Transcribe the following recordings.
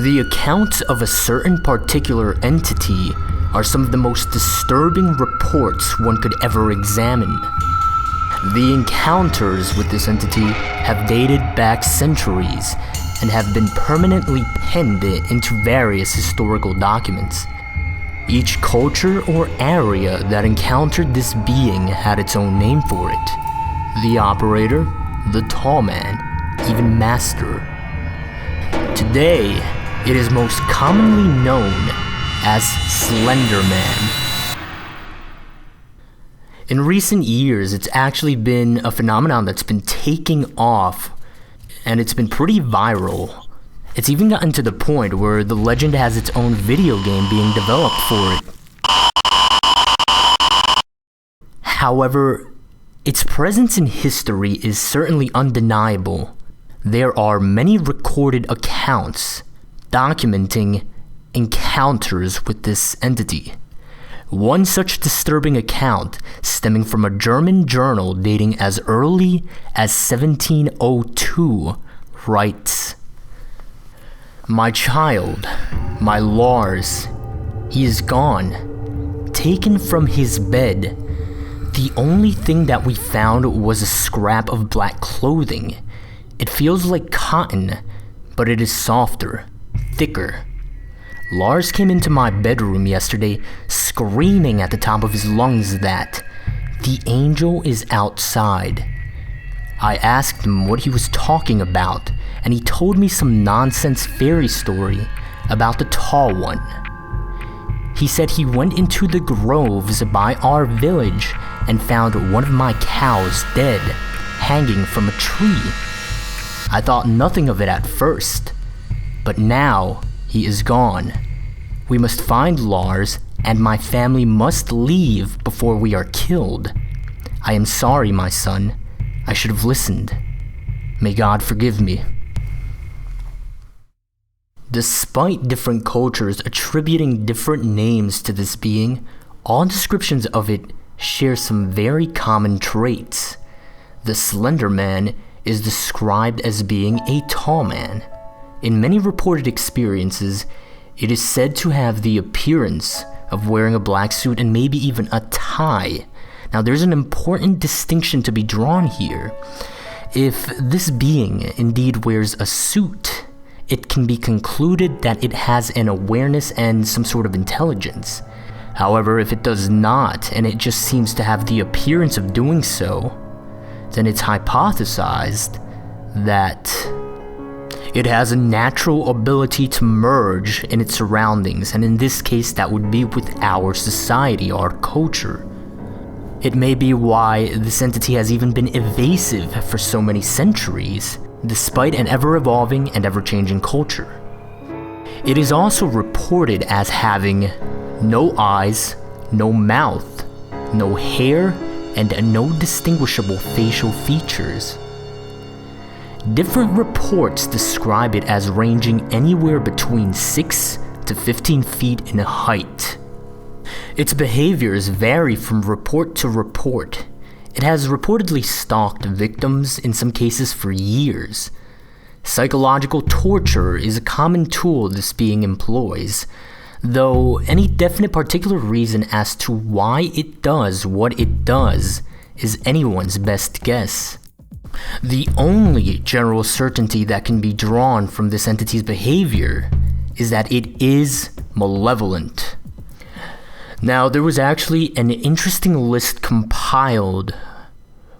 The accounts of a certain particular entity are some of the most disturbing reports one could ever examine. The encounters with this entity have dated back centuries and have been permanently penned into various historical documents. Each culture or area that encountered this being had its own name for it. The operator, the tall man, even master. Today, it is most commonly known as Slender Man. In recent years, it's actually been a phenomenon that's been taking off, and it's been pretty viral. It's even gotten to the point where the legend has its own video game being developed for it. However, its presence in history is certainly undeniable. There are many recorded accounts documenting encounters with this entity. One such disturbing account, stemming from a German journal dating as early as 1702, writes, "My child, my Lars, he is gone, taken from his bed. The only thing that we found was a scrap of black clothing. It feels like cotton, but it is softer, thicker. Lars came into my bedroom yesterday screaming at the top of his lungs that the angel is outside. I asked him what he was talking about, and he told me some nonsense fairy story about the tall one. He said he went into the groves by our village and found one of my cows dead, hanging from a tree. I thought nothing of it at first, but now he is gone. We must find Lars, and my family must leave before we are killed. I am sorry, my son. I should have listened. May God forgive me." Despite different cultures attributing different names to this being, all descriptions of it share some very common traits. The Slender Man is described as being a tall man. In many reported experiences, it is said to have the appearance of wearing a black suit and maybe even a tie. Now, there's an important distinction to be drawn here. If this being indeed wears a suit, it can be concluded that it has an awareness and some sort of intelligence. However, if it does not, and it just seems to have the appearance of doing so, then it's hypothesized that it has a natural ability to merge in its surroundings, and in this case that would be with our society, our culture. It may be why this entity has even been evasive for so many centuries, despite an ever-evolving and ever-changing culture. It is also reported as having no eyes, no mouth, no hair, and no distinguishable facial features. Different reports describe it as ranging anywhere between 6 to 15 feet in height. Its behaviors vary from report to report. It has reportedly stalked victims, in some cases for years. Psychological torture is a common tool this being employs, though any definite particular reason as to why it does what it does is anyone's best guess. The only general certainty that can be drawn from this entity's behavior is that it is malevolent. Now, there was actually an interesting list compiled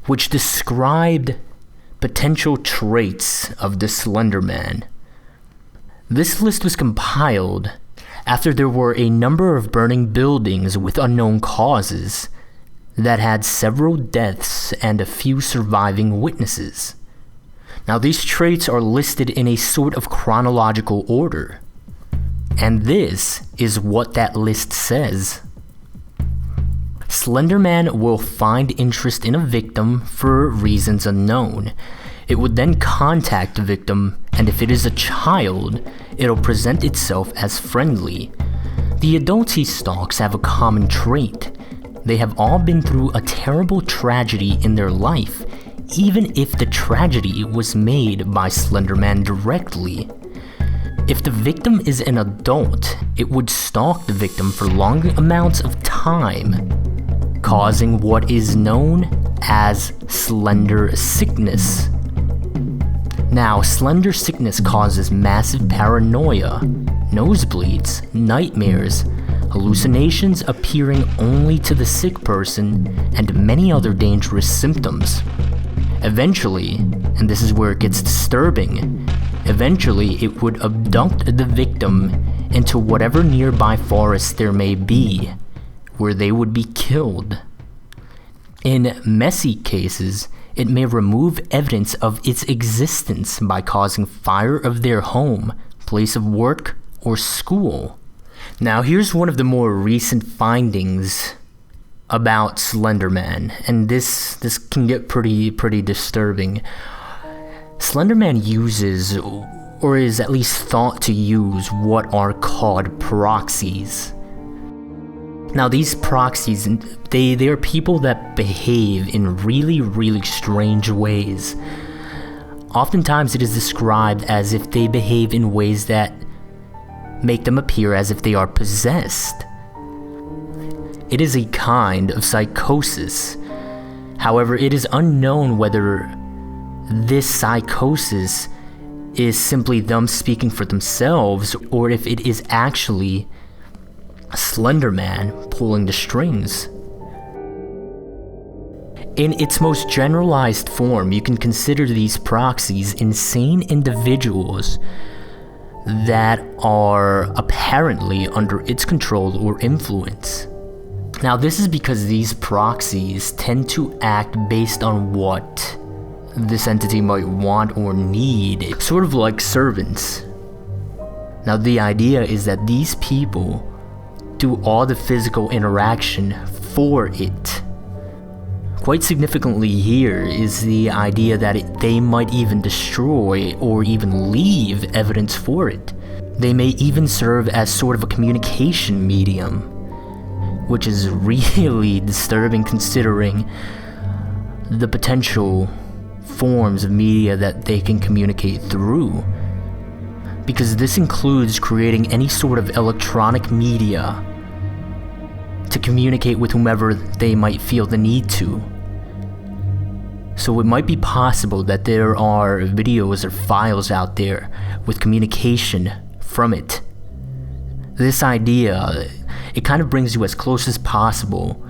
which described potential traits of the Slender Man. This list was compiled after there were a number of burning buildings with unknown causes that had several deaths and a few surviving witnesses. Now, these traits are listed in a sort of chronological order, and this is what that list says. Slender Man will find interest in a victim for reasons unknown. It would then contact the victim, and if it is a child, it'll present itself as friendly. The adults he stalks have a common trait. They have all been through a terrible tragedy in their life, even if the tragedy was made by Slender Man directly. If the victim is an adult, it would stalk the victim for long amounts of time, causing what is known as slender sickness. Now, slender sickness causes massive paranoia, nosebleeds, nightmares, hallucinations appearing only to the sick person, and many other dangerous symptoms. Eventually, and this is where it gets disturbing, eventually it would abduct the victim into whatever nearby forest there may be, where they would be killed. In messy cases, it may remove evidence of its existence by causing fire of their home, place of work, or school. Now here's one of the more recent findings about Slender Man, and this can get pretty disturbing. Slender Man uses, or is at least thought to use, what are called proxies. Now these proxies, they are people that behave in really strange ways. Oftentimes it is described as if they behave in ways that make them appear as if they are possessed. It is a kind of psychosis. However, it is unknown whether this psychosis is simply them speaking for themselves, or if it is actually Slender Man pulling the strings. In its most generalized form, you can consider these proxies insane individuals that are apparently under its control or influence. Now, this is because these proxies tend to act based on what this entity might want or need, sort of like servants. Now, the idea is that these people do all the physical interaction for it. Quite significantly here is the idea that they might even destroy or even leave evidence for it. They may even serve as sort of a communication medium, which is really disturbing considering the potential forms of media that they can communicate through. Because this includes creating any sort of electronic media to communicate with whomever they might feel the need to. So it might be possible that there are videos or files out there with communication from it. This idea, it kind of brings you as close as possible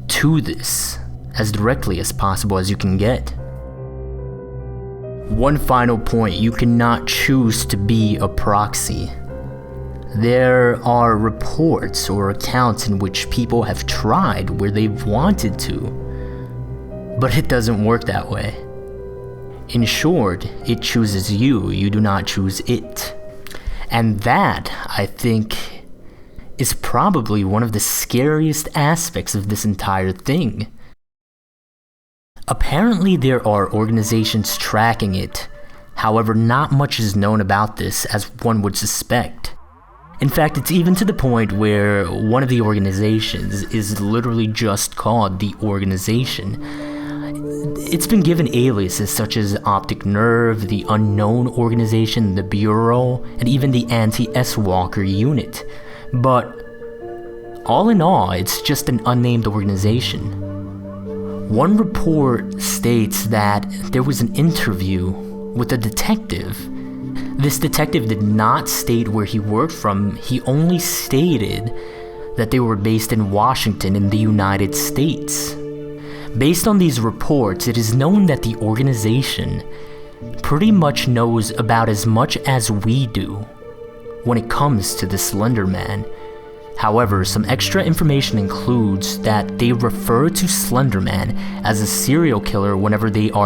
to this, as directly as possible as you can get. One final point, you cannot choose to be a proxy. There are reports or accounts in which people have tried where they've wanted to, but it doesn't work that way. In short, it chooses you, you do not choose it. And that, I think, is probably one of the scariest aspects of this entire thing. Apparently there are organizations tracking it, however not much is known about this as one would suspect. In fact, it's even to the point where one of the organizations is literally just called the organization. It's been given aliases such as Optic Nerve, the Unknown Organization, the Bureau, and even the Anti-S-Walker Unit. But all in all, it's just an unnamed organization. One report states that there was an interview with a detective. This detective did not state where he worked from, he only stated that they were based in Washington in the United States. Based on these reports, it is known that the organization pretty much knows about as much as we do when it comes to the Slender Man. However, some extra information includes that they refer to Slender Man as a serial killer whenever they are